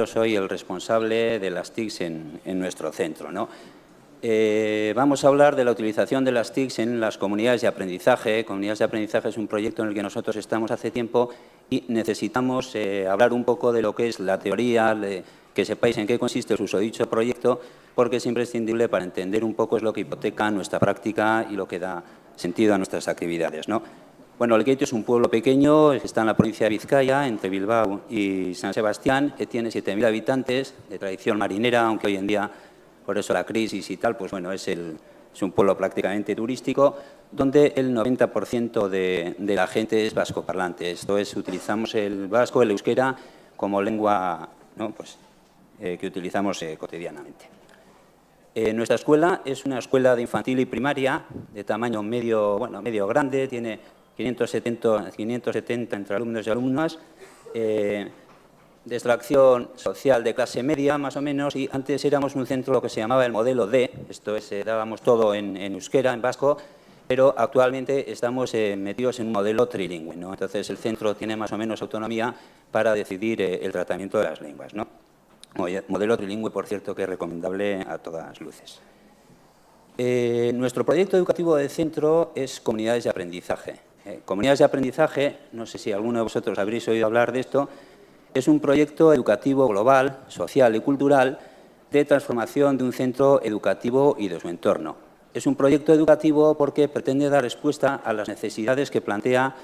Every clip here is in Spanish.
Soy el responsable de las TICs en nuestro centro, ¿no? Vamos a hablar de la utilización de las TICs en las comunidades de aprendizaje. Comunidades de aprendizaje es un proyecto en el que nosotros estamos hace tiempo y necesitamos hablar un poco de lo que es la teoría, que sepáis en qué consiste el susodicho proyecto, porque es imprescindible para entender un poco es lo que hipoteca nuestra práctica y lo que da sentido a nuestras actividades, ¿no? Bueno, Lekeitio es un pueblo pequeño, está en la provincia de Vizcaya, entre Bilbao y San Sebastián, que tiene 7.000 habitantes, de tradición marinera, aunque hoy en día, por eso la crisis y tal, pues bueno, es un pueblo prácticamente turístico, donde el 90% de la gente es vascoparlante. Esto es, utilizamos el vasco, el euskera, como lengua, ¿no? Pues, que utilizamos cotidianamente. Nuestra escuela es una escuela de infantil y primaria, de tamaño medio grande, tiene 570 entre alumnos y alumnas, de extracción social de clase media, más o menos, y antes éramos un centro lo que se llamaba el modelo D, esto es, dábamos todo en euskera, en vasco, pero actualmente estamos metidos en un modelo trilingüe, ¿no? Entonces, el centro tiene más o menos autonomía para decidir el tratamiento de las lenguas, ¿no? Modelo trilingüe, por cierto, que es recomendable a todas luces. Nuestro proyecto educativo del centro es comunidades de aprendizaje. Comunidades de aprendizaje, no sé si alguno de vosotros habréis oído hablar de esto, es un proyecto educativo global, social y cultural de transformación de un centro educativo y de su entorno. Es un proyecto educativo porque pretende dar respuesta a las necesidades que plantea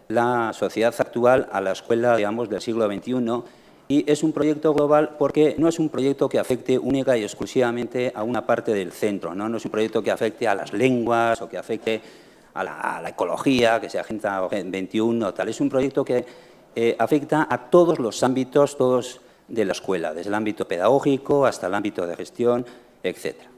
la sociedad actual a la escuela, digamos, del siglo XXI, y es un proyecto global porque no es un proyecto que afecte única y exclusivamente a una parte del centro, ¿no? No es un proyecto que afecte a las lenguas o que afecte a la ecología, que sea Agenda 21, tal. Es un proyecto que afecta a todos los ámbitos, todos de la escuela, desde el ámbito pedagógico hasta el ámbito de gestión, etcétera.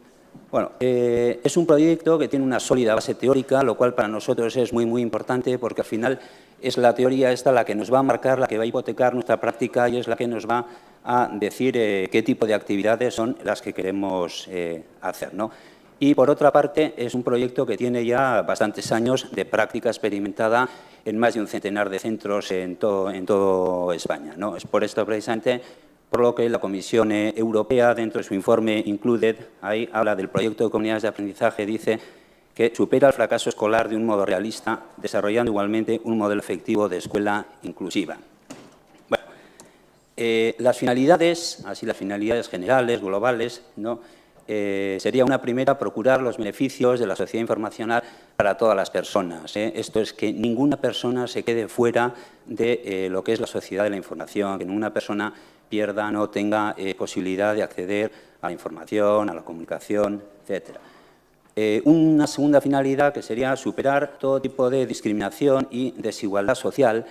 Bueno, es un proyecto que tiene una sólida base teórica, lo cual para nosotros es muy importante porque al final es la teoría esta la que nos va a marcar, la que va a hipotecar nuestra práctica y es la que nos va a decir qué tipo de actividades son las que queremos hacer, ¿no? Y, por otra parte, es un proyecto que tiene ya bastantes años de práctica experimentada en más de un centenar de centros en todo España, ¿no? Es por esto, precisamente, por lo que la Comisión Europea, dentro de su informe Included, ahí habla del proyecto de comunidades de aprendizaje, dice que supera el fracaso escolar de un modo realista, desarrollando igualmente un modelo efectivo de escuela inclusiva. Bueno, las finalidades, así las finalidades generales, globales, ¿no? Sería una primera, procurar los beneficios de la sociedad informacional para todas las personas. Esto es que ninguna persona se quede fuera de lo que es la sociedad de la información, que ninguna persona pierda, no tenga posibilidad de acceder a la información, a la comunicación, etcétera. Una segunda finalidad que sería superar todo tipo de discriminación y desigualdad social.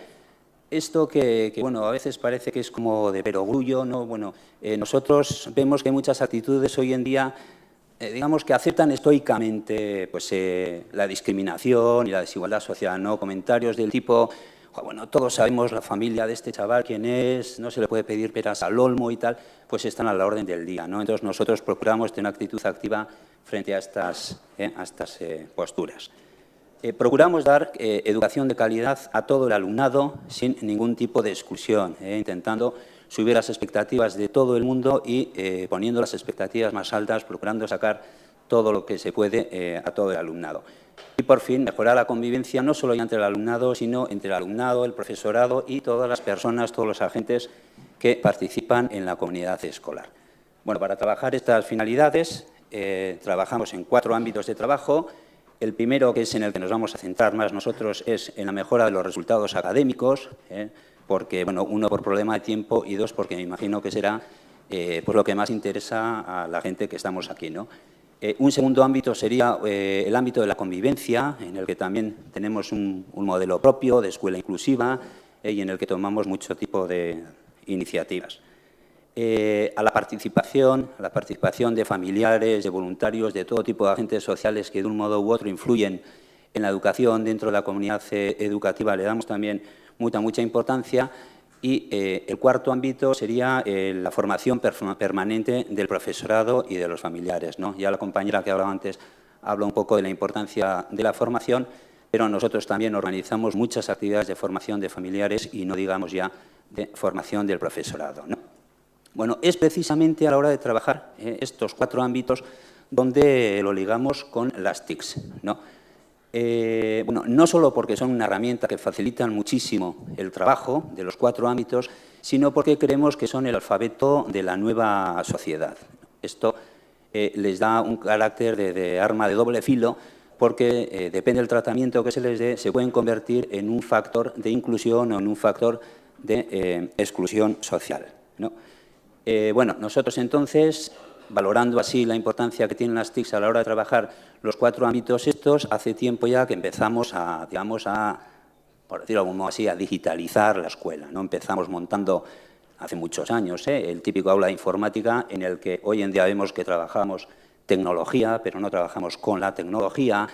Esto que bueno, a veces parece que es como de perogrullo, ¿no? Bueno, nosotros vemos que hay muchas actitudes hoy en día, digamos, que aceptan estoicamente pues, la discriminación y la desigualdad social, ¿no? Comentarios del tipo, bueno, todos sabemos la familia de este chaval, quién es, no se le puede pedir peras al olmo y tal, pues están a la orden del día, ¿no? Entonces, nosotros procuramos tener una actitud activa frente a estas posturas. Procuramos dar educación de calidad a todo el alumnado sin ningún tipo de exclusión, intentando subir las expectativas de todo el mundo y poniendo las expectativas más altas, procurando sacar todo lo que se puede a todo el alumnado. Y, por fin, mejorar la convivencia no solo entre el alumnado, sino entre el alumnado, el profesorado y todas las personas, todos los agentes que participan en la comunidad escolar. Bueno, para trabajar estas finalidades trabajamos en 4 ámbitos de trabajo. El primero, que es en el que nos vamos a centrar más nosotros, es en la mejora de los resultados académicos, porque, bueno, 1, por problema de tiempo y 2, porque me imagino que será pues lo que más interesa a la gente que estamos aquí, ¿no? Un segundo ámbito sería el ámbito de la convivencia, en el que también tenemos un modelo propio de escuela inclusiva y en el que tomamos mucho tipo de iniciativas. A la participación de familiares, de voluntarios, de todo tipo de agentes sociales que de un modo u otro influyen en la educación dentro de la comunidad educativa, le damos también mucha importancia. Y el cuarto ámbito sería la formación permanente del profesorado y de los familiares, ¿no? Ya la compañera que hablaba antes habla un poco de la importancia de la formación, pero nosotros también organizamos muchas actividades de formación de familiares y no digamos ya de formación del profesorado, ¿no? Bueno, es precisamente a la hora de trabajar estos 4 ámbitos donde lo ligamos con las TICs, ¿no? Bueno, no solo porque son una herramienta que facilitan muchísimo el trabajo de los 4 ámbitos, sino porque creemos que son el alfabeto de la nueva sociedad. Esto les da un carácter de arma de doble filo, porque depende del tratamiento que se les dé, se pueden convertir en un factor de inclusión o en un factor de exclusión social, ¿no? Bueno, nosotros entonces, valorando así la importancia que tienen las TICs a la hora de trabajar los 4 ámbitos estos, hace tiempo ya que empezamos a, digamos, por decirlo de algún modo así, a digitalizar la escuela, ¿no? Empezamos montando, hace muchos años, el típico aula de informática en el que hoy en día vemos que trabajamos tecnología, pero no trabajamos con la tecnología.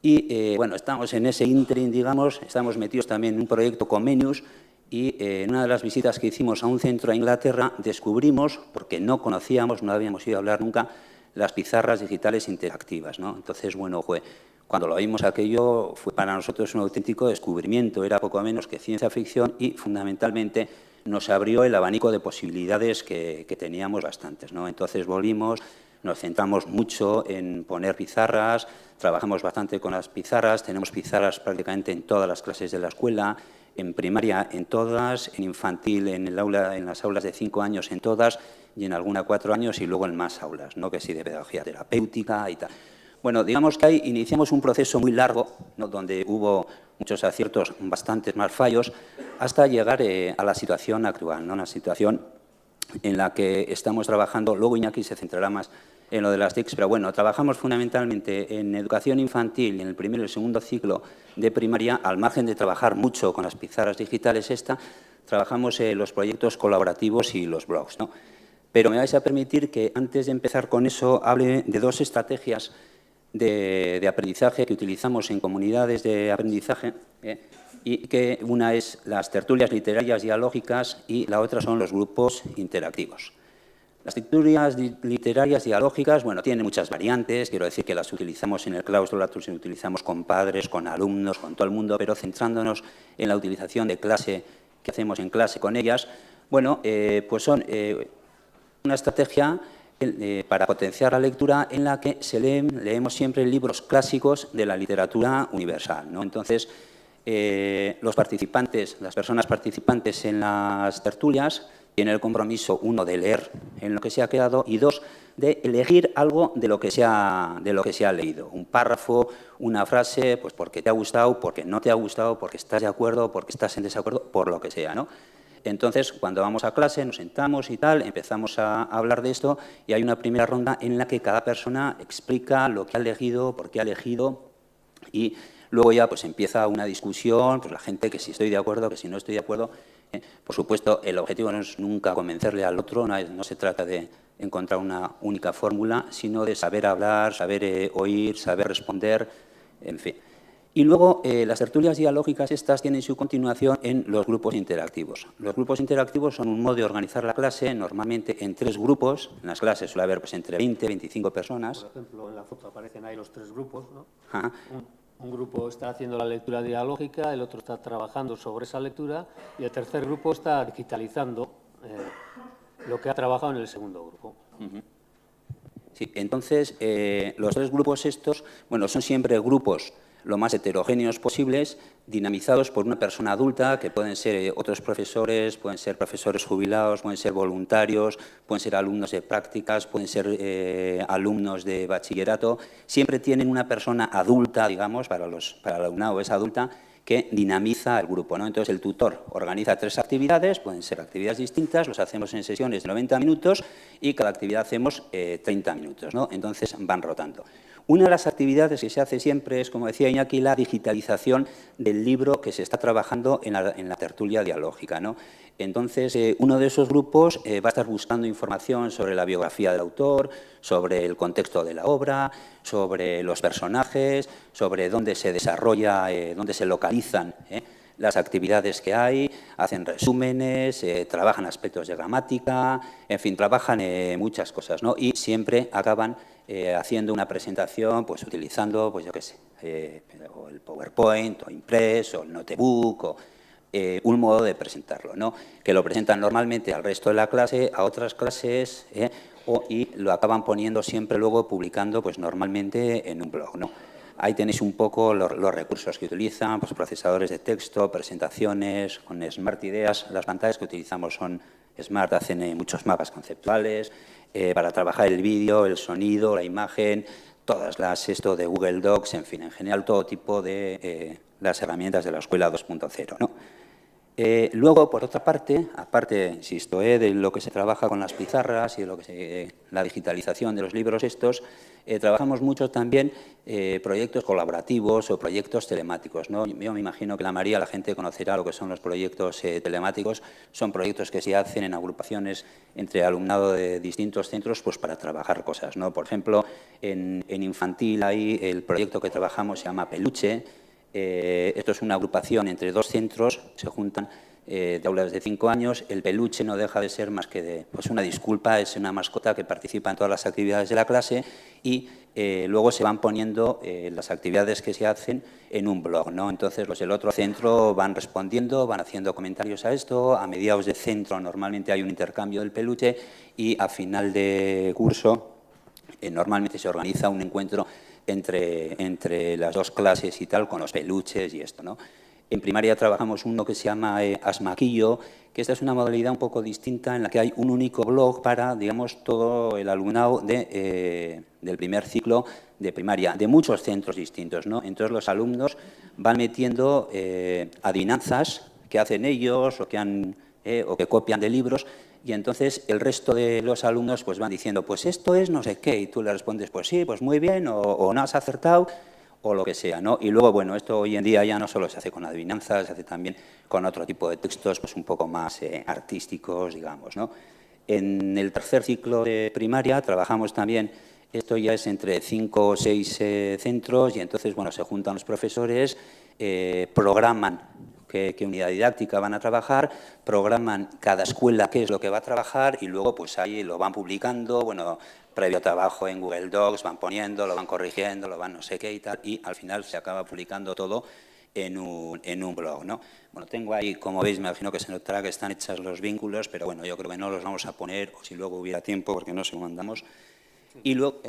Y, bueno, estamos en ese ínterin, digamos, estamos metidos también en un proyecto Comenius. Y en una de las visitas que hicimos a un centro a Inglaterra descubrimos, porque no conocíamos, no habíamos ido a hablar nunca, las pizarras digitales interactivas, ¿no? Entonces, bueno, cuando lo vimos aquello fue para nosotros un auténtico descubrimiento, era poco menos que ciencia ficción y fundamentalmente nos abrió el abanico de posibilidades que teníamos bastantes, ¿no? Entonces volvimos, nos centramos mucho en poner pizarras, trabajamos bastante con las pizarras, tenemos pizarras prácticamente en todas las clases de la escuela, en primaria en todas, en infantil en las aulas de 5 años en todas y en alguna 4 años y luego en más aulas, ¿no? Que sí de pedagogía terapéutica y tal. Bueno, digamos que ahí iniciamos un proceso muy largo, ¿no? Donde hubo muchos aciertos, bastantes más fallos, hasta llegar a la situación actual, ¿no? Una situación en la que estamos trabajando, luego Iñaki se centrará más en lo de las TICs, pero bueno, trabajamos fundamentalmente en educación infantil, en el primer y el segundo ciclo de primaria, al margen de trabajar mucho con las pizarras digitales trabajamos en los proyectos colaborativos y los blogs, ¿no? Pero me vais a permitir que antes de empezar con eso hable de 2 estrategias de aprendizaje que utilizamos en comunidades de aprendizaje, y que una es las tertulias literarias dialógicas y la otra son los grupos interactivos. Las tertulias literarias dialógicas, bueno, tienen muchas variantes, quiero decir que las utilizamos en el claustro, las utilizamos con padres, con alumnos, con todo el mundo, pero centrándonos en la utilización de clase que hacemos en clase con ellas, bueno, pues son una estrategia para potenciar la lectura en la que leemos siempre libros clásicos de la literatura universal, ¿no? Entonces, los participantes, las personas participantes en las tertulias tienen el compromiso, 1, de leer en lo que se ha quedado y 2, de elegir algo de lo que se ha leído. Un párrafo, una frase, pues porque te ha gustado, porque no te ha gustado, porque estás de acuerdo, porque estás en desacuerdo, por lo que sea, ¿no? Entonces, cuando vamos a clase, nos sentamos y tal, empezamos a hablar de esto y hay una primera ronda en la que cada persona explica lo que ha elegido, por qué ha elegido y luego ya pues empieza una discusión, pues la gente que si estoy de acuerdo, que si no estoy de acuerdo. Por supuesto, el objetivo no es nunca convencerle al otro, no se trata de encontrar una única fórmula, sino de saber hablar, saber oír, saber responder, en fin. Y luego, las tertulias dialógicas estas tienen su continuación en los grupos interactivos. Los grupos interactivos son un modo de organizar la clase, normalmente en 3 grupos. En las clases suele haber pues, entre 20 y 25 personas. Por ejemplo, en la foto aparecen ahí los 3 grupos, ¿no? Ajá. Un grupo está haciendo la lectura dialógica, el otro está trabajando sobre esa lectura y el tercer grupo está digitalizando lo que ha trabajado en el segundo grupo. Sí, entonces, los 3 grupos estos, bueno, son siempre grupos lo más heterogéneos posibles, dinamizados por una persona adulta, que pueden ser otros profesores, pueden ser profesores jubilados, pueden ser voluntarios, pueden ser alumnos de prácticas, pueden ser alumnos de bachillerato. Siempre tienen una persona adulta, digamos, para el alumnado es adulta, que dinamiza el grupo, ¿no? Entonces, el tutor organiza 3 actividades, pueden ser actividades distintas, los hacemos en sesiones de 90 minutos y cada actividad hacemos 30 minutos, ¿no? Entonces, van rotando. Una de las actividades que se hace siempre es, como decía Iñaki, la digitalización del libro que se está trabajando en la tertulia dialógica, ¿no? Entonces, uno de esos grupos va a estar buscando información sobre la biografía del autor, sobre el contexto de la obra, sobre los personajes, sobre dónde se desarrolla, dónde se localizan las actividades que hay, hacen resúmenes, trabajan aspectos de gramática, en fin, trabajan muchas cosas, ¿no? Y siempre acaban haciendo una presentación, pues utilizando, pues yo qué sé, o el PowerPoint, o Impress, o el Notebook, un modo de presentarlo, ¿no? Que lo presentan normalmente al resto de la clase, a otras clases, y lo acaban poniendo siempre luego publicando pues normalmente en un blog, ¿no? Ahí tenéis un poco los recursos que utilizan, pues procesadores de texto, presentaciones, con Smart Ideas. Las pantallas que utilizamos son Smart, hacen muchos mapas conceptuales para trabajar el vídeo, el sonido, la imagen, todas esto de Google Docs, en fin, en general todo tipo de las herramientas de la Escuela 2.0, ¿no? Luego, por otra parte, aparte, insisto, de lo que se trabaja con las pizarras y de lo que la digitalización de los libros estos, trabajamos mucho también proyectos colaborativos o proyectos telemáticos, ¿no? Yo me imagino que la María, la gente conocerá lo que son los proyectos telemáticos. Son proyectos que se hacen en agrupaciones entre alumnado de distintos centros pues para trabajar cosas, ¿no? Por ejemplo, en infantil ahí el proyecto que trabajamos se llama Peluche. Esto es una agrupación entre dos centros, se juntan de aulas de 5 años. El peluche no deja de ser más que pues una disculpa, es una mascota que participa en todas las actividades de la clase y luego se van poniendo las actividades que se hacen en un blog, ¿no? Entonces, los del otro centro van respondiendo, van haciendo comentarios a esto. A mediados de centro normalmente hay un intercambio del peluche y a final de curso normalmente se organiza un encuentro entre las dos clases y tal, con los peluches y esto, ¿no? En primaria trabajamos uno que se llama Asmaquillo, que esta es una modalidad un poco distinta en la que hay un único blog para, digamos, todo el alumnado del primer ciclo de primaria, de muchos centros distintos, ¿no? Entonces los alumnos van metiendo adivinanzas que hacen ellos o que copian de libros. Y entonces el resto de los alumnos pues van diciendo, pues esto es no sé qué, y tú le respondes, pues sí, pues muy bien, o no has acertado, o lo que sea, ¿no? Y luego, bueno, esto hoy en día ya no solo se hace con adivinanzas, se hace también con otro tipo de textos, pues un poco más artísticos, digamos, ¿no? En el tercer ciclo de primaria trabajamos también, esto ya es entre 5 o 6 centros, y entonces, bueno, se juntan los profesores, programan qué unidad didáctica van a trabajar, programan cada escuela qué es lo que va a trabajar y luego pues ahí lo van publicando, bueno, previo trabajo en Google Docs, van poniendo, lo van corrigiendo, lo van no sé qué y tal, y al final se acaba publicando todo en un blog, ¿no? Bueno, tengo ahí, como veis, me imagino que se notará que están hechos los vínculos, pero bueno, yo creo que no los vamos a poner, o si luego hubiera tiempo, porque no sé cómo andamos. Y luego,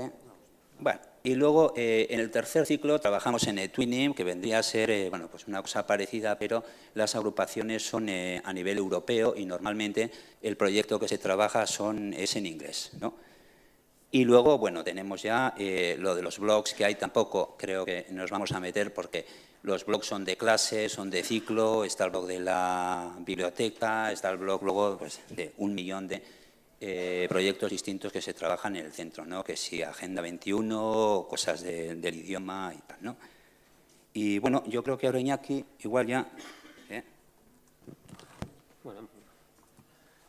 bueno, y luego en el tercer ciclo trabajamos en eTwinning, que vendría a ser bueno, pues una cosa parecida, pero las agrupaciones son a nivel europeo y normalmente el proyecto que se trabaja es en inglés, ¿no? Y luego, bueno, tenemos ya lo de los blogs, que ahí tampoco creo que nos vamos a meter porque los blogs son de clase, son de ciclo, está el blog de la biblioteca, está el blog luego pues, de 1 millón de proyectos distintos que se trabajan en el centro, ¿no? Que si Agenda 21, cosas del idioma y tal, ¿no? Y bueno, yo creo que ahora Iñaki, igual ya...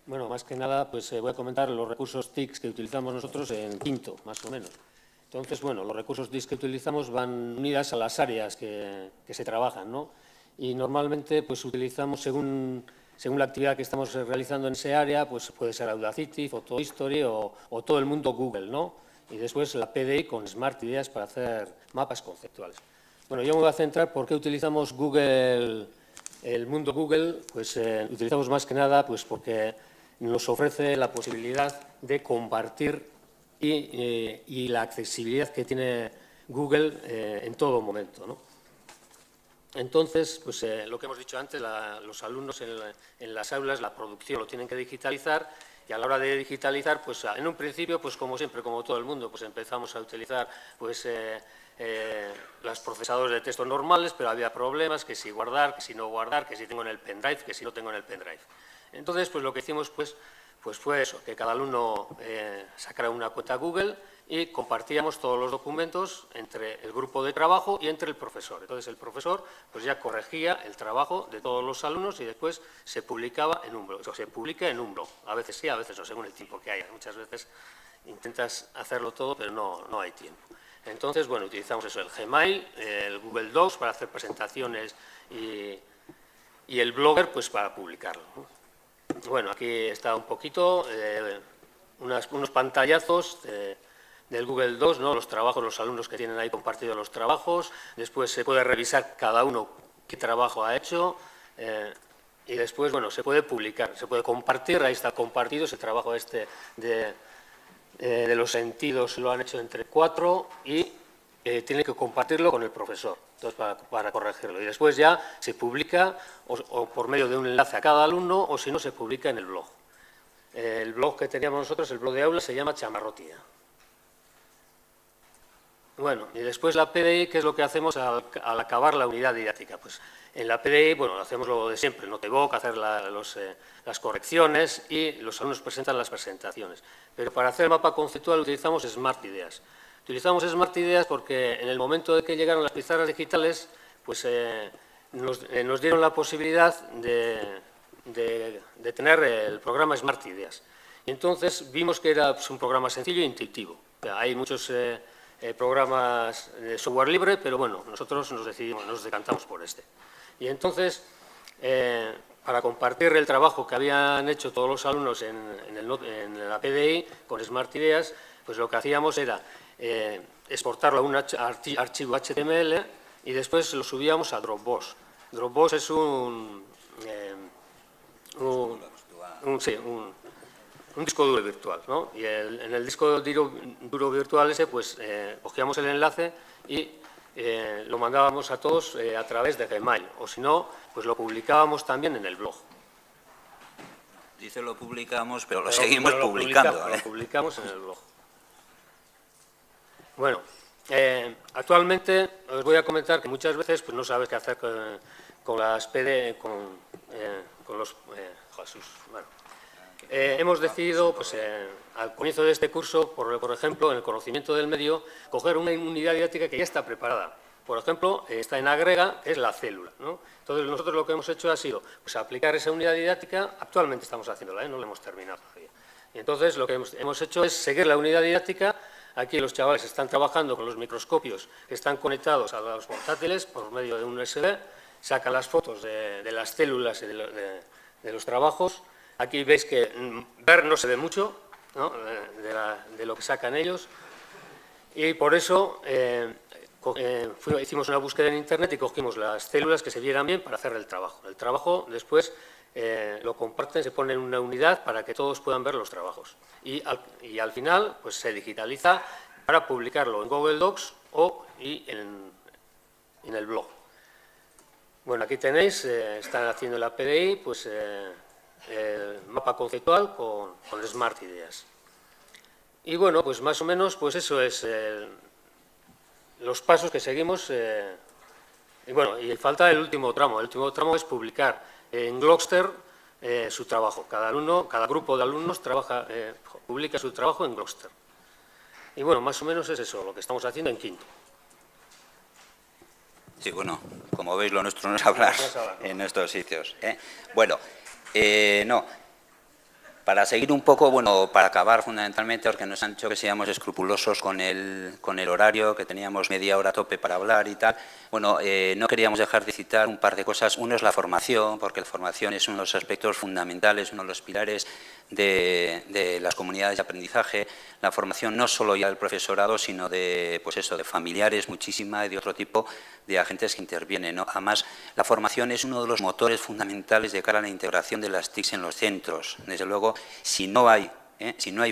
Bueno, más que nada, pues voy a comentar los recursos TICs que utilizamos nosotros en quinto, más o menos. Entonces, bueno, los recursos TICs que utilizamos van unidas a las áreas que se trabajan, ¿no? Y normalmente, pues utilizamos según la actividad que estamos realizando en ese área, pues puede ser Audacity, Photo History o todo el mundo Google, ¿no? Y después la PDI con Smart Ideas para hacer mapas conceptuales. Bueno, yo me voy a centrar por qué utilizamos Google, el mundo Google, pues utilizamos más que nada pues porque nos ofrece la posibilidad de compartir y la accesibilidad que tiene Google en todo momento, ¿no? Entonces, pues lo que hemos dicho antes, los alumnos en las aulas, la producción lo tienen que digitalizar y a la hora de digitalizar, pues en un principio, pues como siempre, como todo el mundo, pues empezamos a utilizar pues los procesadores de texto normales, pero había problemas, que si guardar, que si no guardar, que si tengo en el pendrive, que si no tengo en el pendrive. Entonces, pues lo que hicimos pues fue eso, que cada alumno sacara una cuenta Google y compartíamos todos los documentos entre el grupo de trabajo y entre el profesor. Entonces, el profesor pues ya corregía el trabajo de todos los alumnos y después se publicaba en un blog, o se publica en un blog. A veces sí, a veces no, según el tiempo que haya. Muchas veces intentas hacerlo todo, pero no hay tiempo. Entonces, bueno, utilizamos eso, el Gmail, el Google Docs para hacer presentaciones y el Blogger pues para publicarlo, ¿no? Bueno, aquí está un poquito, unos pantallazos del Google Docs, ¿no? Los trabajos, los alumnos que tienen ahí compartidos los trabajos. Después se puede revisar cada uno qué trabajo ha hecho. y después, bueno, se puede publicar, se puede compartir, ahí está compartido, ese trabajo de los sentidos lo han hecho entre 4 y tienen que compartirlo con el profesor, entonces para corregirlo. Y después ya se publica o por medio de un enlace a cada alumno o si no se publica en el blog. El blog que teníamos nosotros, el blog de aula, se llama Chamarrotia. Bueno, y después la PDI, ¿qué es lo que hacemos al acabar la unidad didáctica? Pues en la PDI, bueno, hacemos lo de siempre, notebook, hacer las correcciones y los alumnos presentan las presentaciones. Pero para hacer el mapa conceptual utilizamos Smart Ideas. Utilizamos Smart Ideas porque en el momento de que llegaron las pizarras digitales, pues nos dieron la posibilidad de tener el programa Smart Ideas. Y entonces vimos que era pues, un programa sencillo e intuitivo. O sea, hay muchos programas de software libre, pero bueno, nosotros nos decantamos por este. Y entonces, para compartir el trabajo que habían hecho todos los alumnos en la PDI con Smart Ideas, pues lo que hacíamos era exportarlo a un archivo HTML y después lo subíamos a Dropbox. Dropbox es un disco duro virtual, ¿no? Y en el disco duro virtual ese, pues cogíamos el enlace y lo mandábamos a todos a través de Gmail, o si no, pues lo publicábamos también en el blog. Dice lo publicamos, pero lo seguimos publicando. Lo publicamos en el blog. Bueno, actualmente os voy a comentar que muchas veces pues, no sabes qué hacer con las PD, con los... Jesús, bueno. Hemos decidido, pues, al comienzo de este curso, por ejemplo, en el conocimiento del medio, coger una unidad didáctica que ya está preparada. Por ejemplo, está en Agrega, que es la célula, ¿no? Entonces, nosotros lo que hemos hecho ha sido pues, aplicar esa unidad didáctica, actualmente estamos haciéndola, no la hemos terminado todavía. Y entonces, lo que hemos hecho es seguir la unidad didáctica. Aquí los chavales están trabajando con los microscopios que están conectados a los portátiles por medio de un USB, sacan las fotos de las células y de los trabajos. Aquí veis que ver no se ve mucho, ¿no? de lo que sacan ellos, y por eso hicimos una búsqueda en Internet y cogimos las células que se vieran bien para hacer el trabajo. El trabajo después lo comparten, se pone en una unidad para que todos puedan ver los trabajos. Y al final pues, se digitaliza para publicarlo en Google Docs y en el blog. Bueno, aquí tenéis, están haciendo la PDI, pues... el mapa conceptual con Smart Ideas. Y bueno, pues más o menos, pues eso es los pasos que seguimos. Y bueno, y falta el último tramo. El último tramo es publicar en Glogster su trabajo. Cada grupo de alumnos publica su trabajo en Glogster. Y bueno, más o menos es eso lo que estamos haciendo en quinto. Sí, bueno, como veis, lo nuestro no es hablar en estos sitios. Bueno, no, para seguir un poco, bueno, para acabar fundamentalmente, porque nos han dicho que seamos escrupulosos con el horario, que teníamos media hora a tope para hablar y tal. Bueno, no queríamos dejar de citar un par de cosas. Uno es la formación, porque la formación es uno de los aspectos fundamentales, uno de los pilares de las comunidades de aprendizaje. La formación no solo ya del profesorado, sino de, pues eso, de familiares, muchísima, y de otro tipo de agentes que intervienen, ¿no? Además, la formación es uno de los motores fundamentales de cara a la integración de las TIC en los centros. Desde luego, si no hay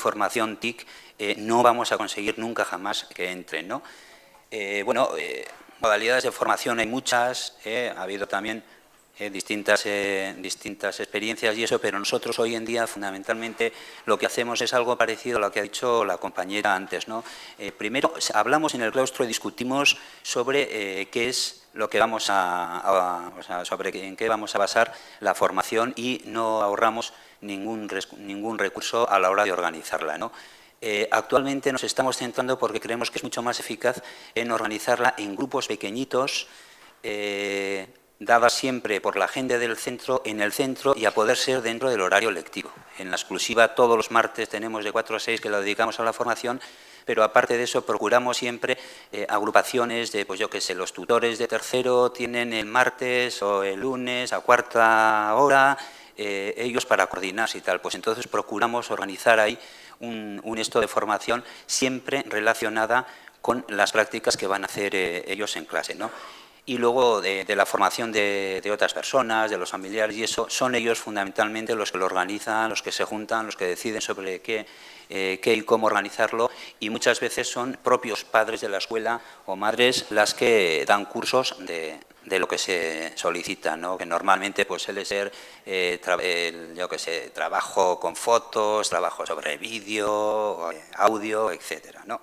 formación TIC, no vamos a conseguir nunca jamás que entren, ¿no? Modalidades de formación hay muchas, ha habido también distintas experiencias y eso, pero nosotros hoy en día fundamentalmente lo que hacemos es algo parecido a lo que ha dicho la compañera antes, ¿no? Primero hablamos en el claustro y discutimos sobre qué es lo que vamos sobre en qué vamos a basar la formación y no ahorramos ningún recurso a la hora de organizarla, ¿no? Actualmente nos estamos centrando porque creemos que es mucho más eficaz en organizarla en grupos pequeñitos, dadas siempre por la agenda del centro, en el centro y a poder ser dentro del horario lectivo. En la exclusiva todos los martes tenemos de 4 a 6 que lo dedicamos a la formación, pero aparte de eso procuramos siempre agrupaciones de, pues yo qué sé, los tutores de tercero tienen el martes o el lunes a cuarta hora, ellos para coordinarse y tal. Pues entonces procuramos organizar ahí un esto de formación siempre relacionada con las prácticas que van a hacer ellos en clase, ¿no? y luego de la formación de otras personas, de los familiares, y eso son ellos fundamentalmente los que lo organizan, los que se juntan, los que deciden sobre qué y cómo organizarlo, y muchas veces son propios padres de la escuela o madres las que dan cursos de lo que se solicita, ¿no? Que normalmente pues, suele ser trabajo con fotos, trabajo sobre vídeo, audio, etcétera, ¿no?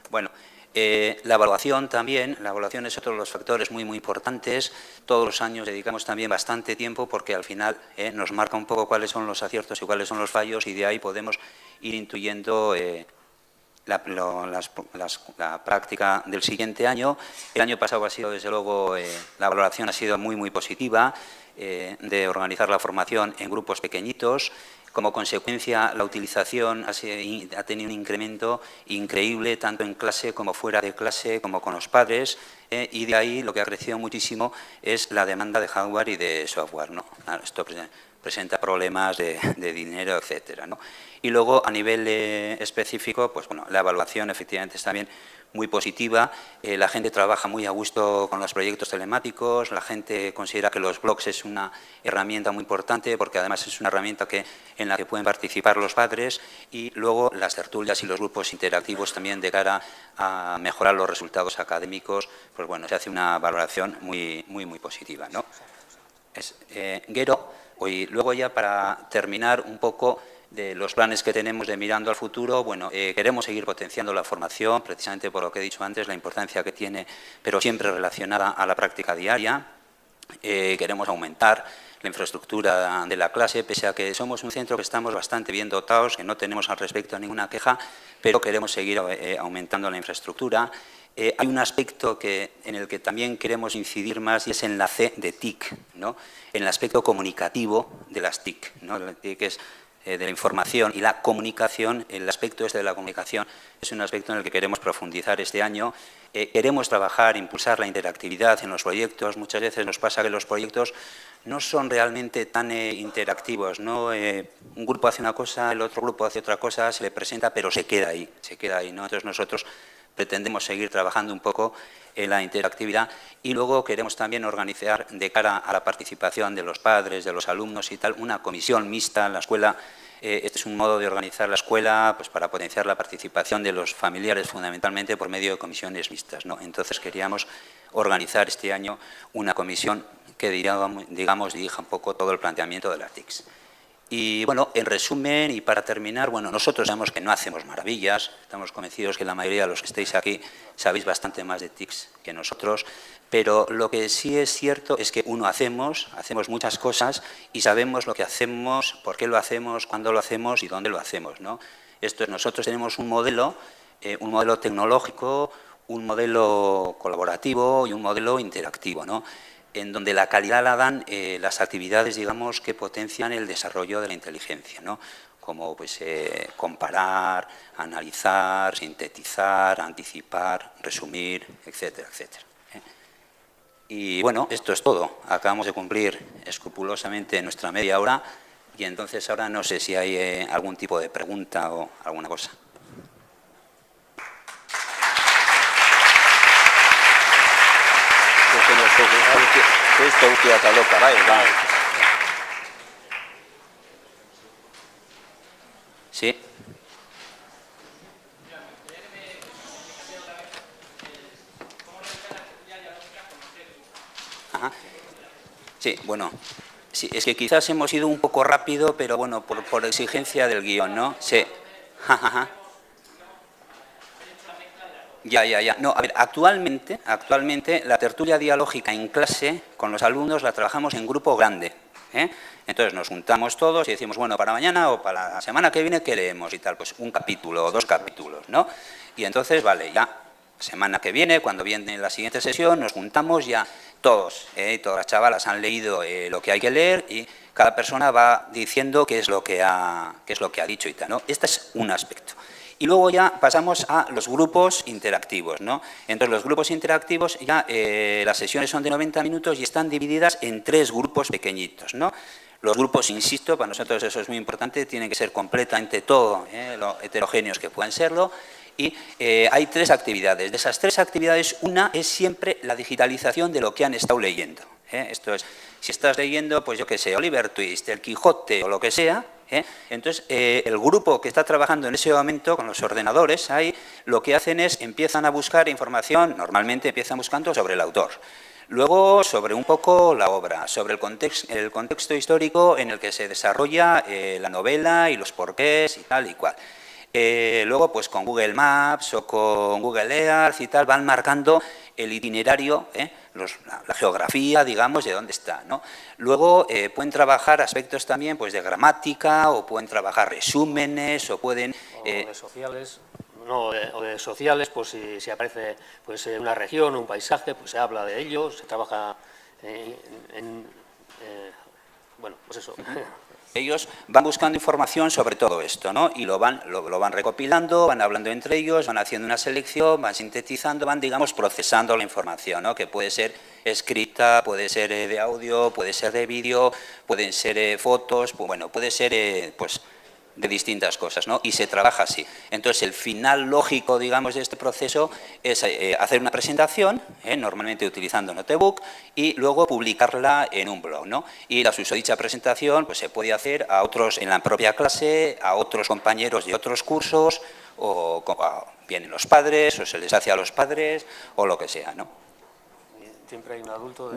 Bueno, la evaluación también, la evaluación es otro de los factores muy importantes. Todos los años dedicamos también bastante tiempo porque al final nos marca un poco cuáles son los aciertos y cuáles son los fallos, y de ahí podemos ir intuyendo la práctica del siguiente año. El año pasado ha sido, desde luego, la valoración ha sido muy positiva, de organizar la formación en grupos pequeñitos. Como consecuencia, la utilización ha tenido un incremento increíble, tanto en clase como fuera de clase, como con los padres, y de ahí lo que ha crecido muchísimo es la demanda de hardware y de software, ¿no? Esto presenta problemas de dinero, etcétera, ¿no? Y luego, a nivel específico, pues bueno, la evaluación efectivamente es también muy positiva. La gente trabaja muy a gusto con los proyectos telemáticos, la gente considera que los blogs es una herramienta muy importante porque además es una herramienta en la que pueden participar los padres, y luego las tertulias y los grupos interactivos también de cara a mejorar los resultados académicos, pues bueno, se hace una valoración muy positiva, ¿no? Gero, y luego ya para terminar un poco de los planes que tenemos de mirando al futuro, bueno, queremos seguir potenciando la formación, precisamente por lo que he dicho antes, la importancia que tiene, pero siempre relacionada a la práctica diaria. Queremos aumentar la infraestructura de la clase, pese a que somos un centro que estamos bastante bien dotados, que no tenemos al respecto ninguna queja, pero queremos seguir aumentando la infraestructura. Hay un aspecto en el que también queremos incidir más, y es en la C de TIC, ¿no? En el aspecto comunicativo de las TIC, ¿no? La TIC es de la información y la comunicación. El aspecto de la comunicación es un aspecto en el que queremos profundizar este año. Queremos trabajar, impulsar la interactividad en los proyectos. Muchas veces nos pasa que los proyectos no son realmente tan interactivos, ¿no? Un grupo hace una cosa, el otro grupo hace otra cosa, se le presenta, pero se queda ahí, ¿no? Entonces nosotros pretendemos seguir trabajando un poco en la interactividad, y luego queremos también organizar, de cara a la participación de los padres, de los alumnos y tal, una comisión mixta en la escuela. Este es un modo de organizar la escuela, pues, para potenciar la participación de los familiares, fundamentalmente por medio de comisiones mixtas, ¿no? Entonces queríamos organizar este año una comisión que, digamos, dirija un poco todo el planteamiento de las TICs. Y bueno, en resumen, y para terminar, bueno, nosotros sabemos que no hacemos maravillas, estamos convencidos que la mayoría de los que estáis aquí sabéis bastante más de TICs que nosotros, pero lo que sí es cierto es que hacemos muchas cosas y sabemos lo que hacemos, por qué lo hacemos, cuándo lo hacemos y dónde lo hacemos, ¿no? Nosotros tenemos un modelo tecnológico, un modelo colaborativo y un modelo interactivo, ¿no? En donde la calidad la dan las actividades, digamos, que potencian el desarrollo de la inteligencia, ¿no? Como pues, comparar, analizar, sintetizar, anticipar, resumir, etcétera, etcétera. Y bueno, esto es todo. Acabamos de cumplir escrupulosamente nuestra media hora, y entonces ahora no sé si hay algún tipo de pregunta o alguna cosa. Sí. Ajá. Sí, bueno, sí, es que quizás hemos ido un poco rápido, pero bueno, por exigencia del guión, ¿no? Sí. Ajá. Ya. No, a ver, actualmente la tertulia dialógica en clase con los alumnos la trabajamos en grupo grande, ¿eh? Entonces nos juntamos todos y decimos, bueno, para mañana o para la semana que viene, ¿qué leemos? Y tal, pues un capítulo o 2 capítulos, ¿no? Y entonces, vale, ya, semana que viene, cuando viene la siguiente sesión, nos juntamos ya todos, todas las chavalas han leído lo que hay que leer, y cada persona va diciendo qué es lo que ha dicho y tal, ¿no? Este es un aspecto. Y luego ya pasamos a los grupos interactivos, ¿no? Entonces, los grupos interactivos ya las sesiones son de 90 minutos y están divididas en 3 grupos pequeñitos, ¿no? Los grupos, insisto, para nosotros eso es muy importante, tienen que ser completamente todo, lo heterogéneos que puedan serlo, Y hay 3 actividades. De esas 3 actividades, una es siempre la digitalización de lo que han estado leyendo. Esto es, si estás leyendo, pues yo qué sé, Oliver Twist, El Quijote o lo que sea, entonces el grupo que está trabajando en ese momento con los ordenadores, ahí lo que hacen es, empiezan a buscar información, normalmente empiezan buscando sobre el autor. Luego, sobre un poco la obra, sobre el contexto histórico en el que se desarrolla la novela y los porqués y tal y cual. Luego, pues con Google Maps o con Google Earth y tal, van marcando el itinerario, la geografía, digamos, de dónde está, ¿no? Luego pueden trabajar aspectos también pues, de gramática, o pueden trabajar resúmenes, o pueden... o de sociales. O de sociales, pues si aparece pues, una región, un paisaje, pues se habla de ello, se trabaja bueno, pues eso. Ellos van buscando información sobre todo esto, ¿no? Y lo van recopilando, van hablando entre ellos, van haciendo una selección, van sintetizando, van, digamos, procesando la información, ¿no? Que puede ser escrita, puede ser de audio, puede ser de vídeo, pueden ser fotos, pues, bueno, puede ser, pues, de distintas cosas, ¿no? Y se trabaja así. Entonces, el final lógico, digamos, de este proceso es hacer una presentación, normalmente utilizando Notebook, y luego publicarla en un blog, ¿no? Y la susodicha presentación pues, se puede hacer a otros en la propia clase, a otros compañeros de otros cursos, o vienen los padres, o se les hace a los padres, o lo que sea, ¿no? Siempre hay un adulto,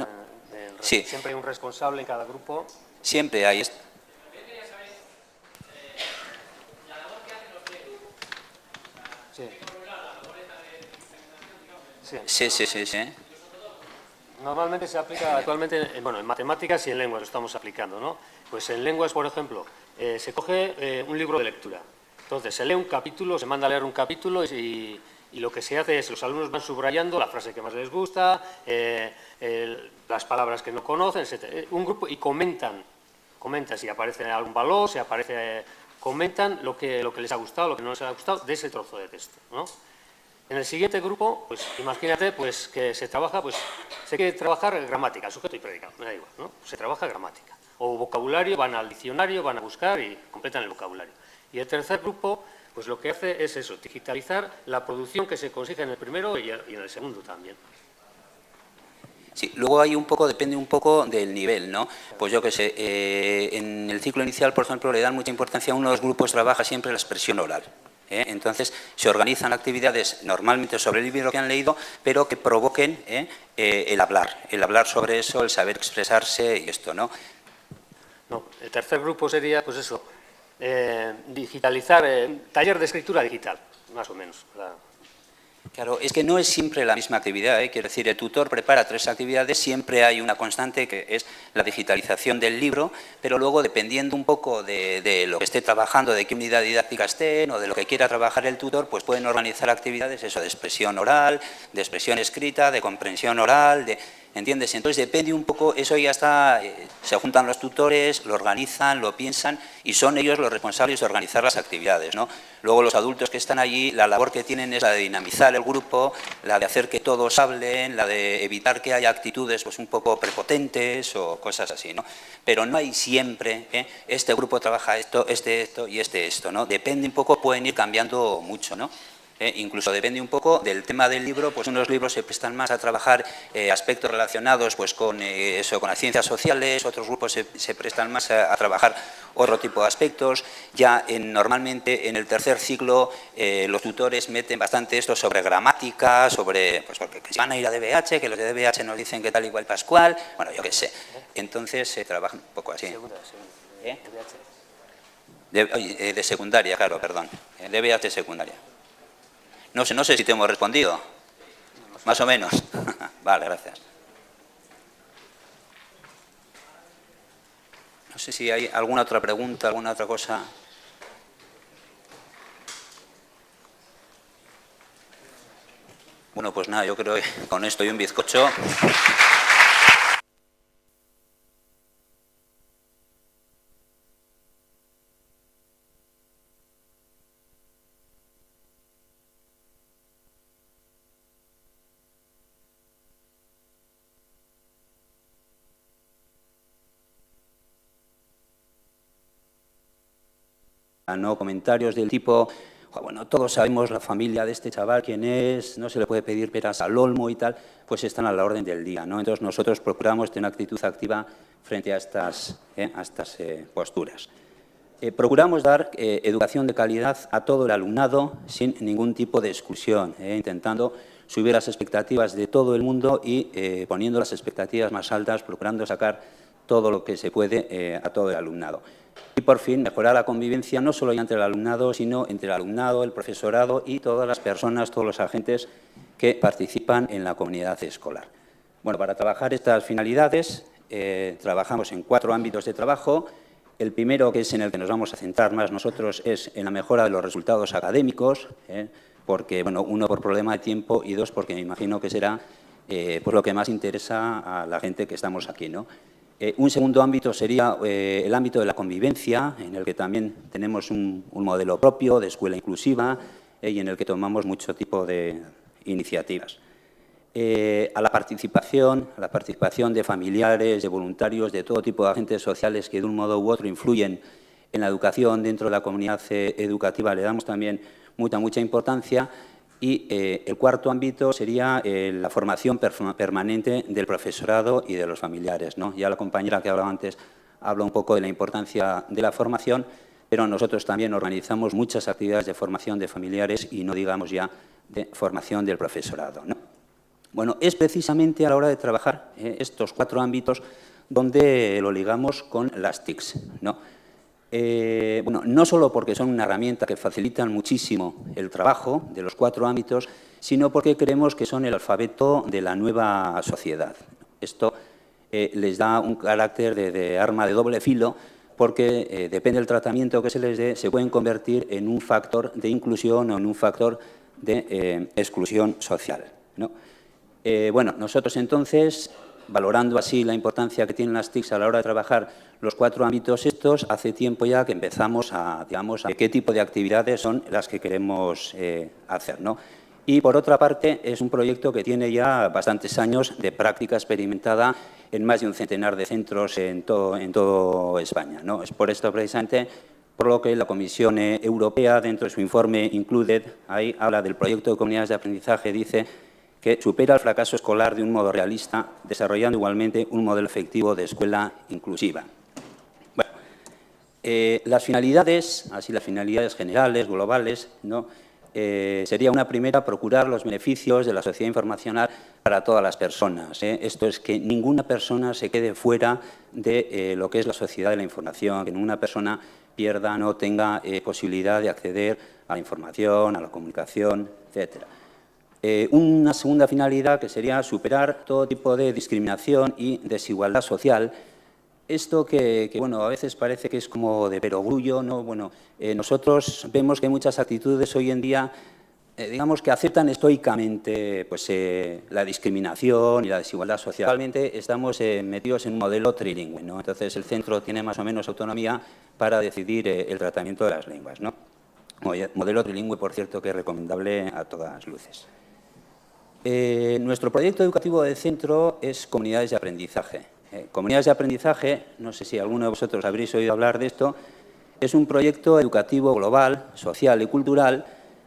sí. Siempre hay un responsable en cada grupo. Siempre hay... Sí. Normalmente se aplica actualmente, bueno, en matemáticas y en lenguas lo estamos aplicando, ¿no? Pues en lenguas, por ejemplo, se coge un libro de lectura. Entonces, se lee un capítulo, se manda a leer un capítulo y lo que se hace es, los alumnos van subrayando la frase que más les gusta, las palabras que no conocen, etc. Un grupo, y comentan si aparece algún valor, si aparece... comentan lo que les ha gustado, lo que no les ha gustado de ese trozo de texto, ¿no? En el siguiente grupo, pues imagínate pues, que se trabaja, pues se quiere trabajar gramática, sujeto y predicado, me da igual, ¿no? Se trabaja gramática. O vocabulario, van al diccionario, van a buscar y completan el vocabulario. Y el tercer grupo, pues lo que hace es eso, digitalizar la producción que se consigue en el primero y en el segundo también. Sí, luego hay depende un poco del nivel, ¿no? Pues yo qué sé, en el ciclo inicial, por ejemplo, le dan mucha importancia a uno de los grupos, trabaja siempre la expresión oral. Entonces, se organizan actividades normalmente sobre el libro que han leído, pero que provoquen el hablar sobre eso, el saber expresarse y esto, ¿no? No, el tercer grupo sería, pues eso, digitalizar, taller de escritura digital, más o menos. Claro, es que no es siempre la misma actividad, quiero decir, el tutor prepara 3 actividades, siempre hay una constante que es la digitalización del libro, pero luego dependiendo un poco de lo que esté trabajando, de qué unidad didáctica estén o de lo que quiera trabajar el tutor, pues pueden organizar actividades, eso, de expresión oral, de expresión escrita, de comprensión oral, ¿entiendes? Entonces depende un poco, eso ya está, se juntan los tutores, lo organizan, lo piensan y son ellos los responsables de organizar las actividades, ¿no? Luego los adultos que están allí, la labor que tienen es la de dinamizar el grupo, la de hacer que todos hablen, la de evitar que haya actitudes pues, un poco prepotentes o cosas así, ¿no? Pero no hay siempre, este grupo trabaja esto y esto, ¿no? Depende un poco, pueden ir cambiando mucho, ¿no? Incluso depende un poco del tema del libro, pues unos libros se prestan más a trabajar aspectos relacionados pues, con las ciencias sociales, otros grupos se prestan más a trabajar otro tipo de aspectos. Ya normalmente en el tercer ciclo los tutores meten bastante esto sobre gramática, sobre pues, porque si van a ir a DBH, que los de DBH nos dicen que tal igual Pascual, bueno, yo qué sé. Entonces se trabaja un poco así. De secundaria, claro, perdón. DBH secundaria. No sé si te hemos respondido. Más o menos. Vale, gracias. No sé si hay alguna otra pregunta, alguna otra cosa. Bueno, pues nada, yo creo que con esto y un bizcocho... No comentarios del tipo, bueno, todos sabemos la familia de este chaval, quién es, no se le puede pedir peras al olmo y tal, pues están a la orden del día, ¿no? Entonces, nosotros procuramos tener una actitud activa frente a estas posturas. Procuramos dar educación de calidad a todo el alumnado sin ningún tipo de exclusión, intentando subir las expectativas de todo el mundo y poniendo las expectativas más altas, procurando sacar todo lo que se puede a todo el alumnado. Y, por fin, mejorar la convivencia no solo entre el alumnado, sino entre el alumnado, el profesorado y todas las personas, todos los agentes que participan en la comunidad escolar. Bueno, para trabajar estas finalidades, trabajamos en 4 ámbitos de trabajo. El primero, que es en el que nos vamos a centrar más nosotros, es en la mejora de los resultados académicos, porque, bueno, 1, por problema de tiempo, y 2, porque me imagino que será pues lo que más interesa a la gente que estamos aquí, ¿no? Un segundo ámbito sería el ámbito de la convivencia, en el que también tenemos un modelo propio de escuela inclusiva y en el que tomamos mucho tipo de iniciativas. A la participación de familiares, de voluntarios, de todo tipo de agentes sociales que de un modo u otro influyen en la educación dentro de la comunidad educativa, le damos también mucha importancia. Y el cuarto ámbito sería la formación permanente del profesorado y de los familiares, ¿no? Ya la compañera que hablaba antes habla un poco de la importancia de la formación, pero nosotros también organizamos muchas actividades de formación de familiares y no digamos ya de formación del profesorado, ¿no? Bueno, es precisamente a la hora de trabajar estos 4 ámbitos donde lo ligamos con las TICs, ¿no? Bueno, no solo porque son una herramienta que facilitan muchísimo el trabajo de los 4 ámbitos, sino porque creemos que son el alfabeto de la nueva sociedad. Esto les da un carácter de arma de doble filo, porque depende del tratamiento que se les dé, se pueden convertir en un factor de inclusión o en un factor de exclusión social, ¿no? Bueno, nosotros entonces, valorando así la importancia que tienen las TICs a la hora de trabajar los 4 ámbitos estos, hace tiempo ya que empezamos a, digamos, a qué tipo de actividades son las que queremos hacer, ¿no? Y, por otra parte, es un proyecto que tiene ya bastantes años de práctica experimentada en más de un centenar de centros en todo España, ¿no? Es por esto, precisamente, por lo que la Comisión Europea, dentro de su informe Included, ahí habla del proyecto de comunidades de aprendizaje, dice que supera el fracaso escolar de un modo realista, desarrollando igualmente un modelo efectivo de escuela inclusiva. Bueno, las finalidades, así las finalidades generales, globales, ¿no? Sería una primera, procurar los beneficios de la sociedad informacional para todas las personas. Esto es que ninguna persona se quede fuera de lo que es la sociedad de la información, que ninguna persona pierda, no tenga posibilidad de acceder a la información, a la comunicación, etcétera. Una segunda finalidad, que sería superar todo tipo de discriminación y desigualdad social. Esto que bueno, a veces parece que es como de perogrullo, ¿no? Bueno, nosotros vemos que hay muchas actitudes hoy en día, digamos, que aceptan estoicamente pues, la discriminación y la desigualdad social. Realmente estamos metidos en un modelo trilingüe, ¿no? Entonces, el centro tiene más o menos autonomía para decidir el tratamiento de las lenguas, ¿no? Modelo trilingüe, por cierto, que es recomendable a todas luces. Nuestro proyecto educativo de centro es Comunidades de Aprendizaje. Comunidades de Aprendizaje, no sé si alguno de vosotros habréis oído hablar de esto, es un proyecto educativo global, social y cultural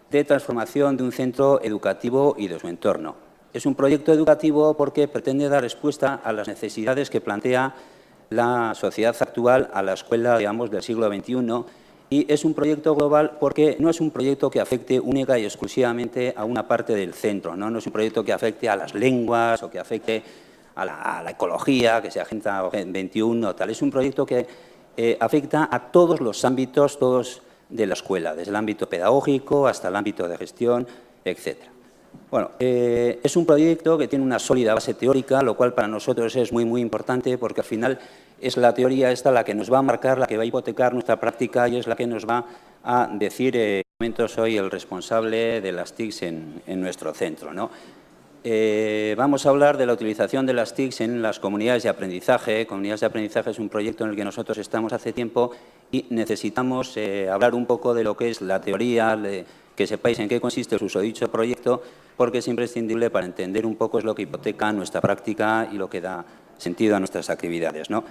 de transformación de un centro educativo y de su entorno. Es un proyecto educativo porque pretende dar respuesta a las necesidades que plantea la sociedad actual a la escuela, digamos, del siglo XXI. Y es un proyecto global porque no es un proyecto que afecte única y exclusivamente a una parte del centro, ¿no? No es un proyecto que afecte a las lenguas o que afecte a la ecología, que sea Agenda 21 o tal. Es un proyecto que afecta a todos los ámbitos, todos de la escuela, desde el ámbito pedagógico hasta el ámbito de gestión, etcétera. Bueno, es un proyecto que tiene una sólida base teórica, lo cual para nosotros es muy importante, porque al final es la teoría esta la que nos va a marcar, la que va a hipotecar nuestra práctica y es la que nos va a decir en qué momento soy el responsable de las TICs en nuestro centro, ¿no? Vamos a hablar de la utilización de las TICs en las comunidades de aprendizaje. Comunidades de aprendizaje es un proyecto en el que nosotros estamos hace tiempo y necesitamos hablar un poco de lo que es la teoría, que sepáis en qué consiste el susodicho proyecto, porque es imprescindible para entender un poco es lo que hipoteca nuestra práctica y lo que da sentido a nuestras actividades, ¿no?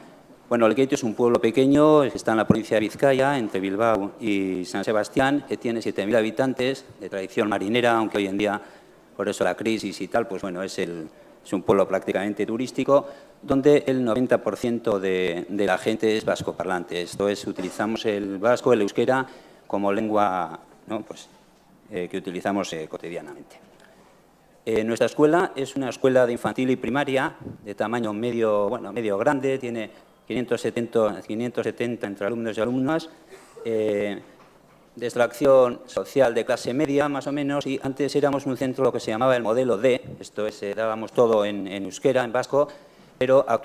Bueno, Lekeitio es un pueblo pequeño, está en la provincia de Vizcaya, entre Bilbao y San Sebastián, que tiene 7.000 habitantes, de tradición marinera, aunque hoy en día, por eso la crisis y tal, pues bueno, es un pueblo prácticamente turístico, donde el 90% de la gente es vascoparlante. Esto es, utilizamos el vasco, el euskera, como lengua, ¿no?, pues, que utilizamos cotidianamente. Nuestra escuela es una escuela de infantil y primaria de tamaño medio grande, tiene 570 entre alumnos y alumnas, de extracción social de clase media, más o menos, y antes éramos un centro, lo que se llamaba el modelo D, esto es, dábamos todo en euskera, en vasco, pero actualmente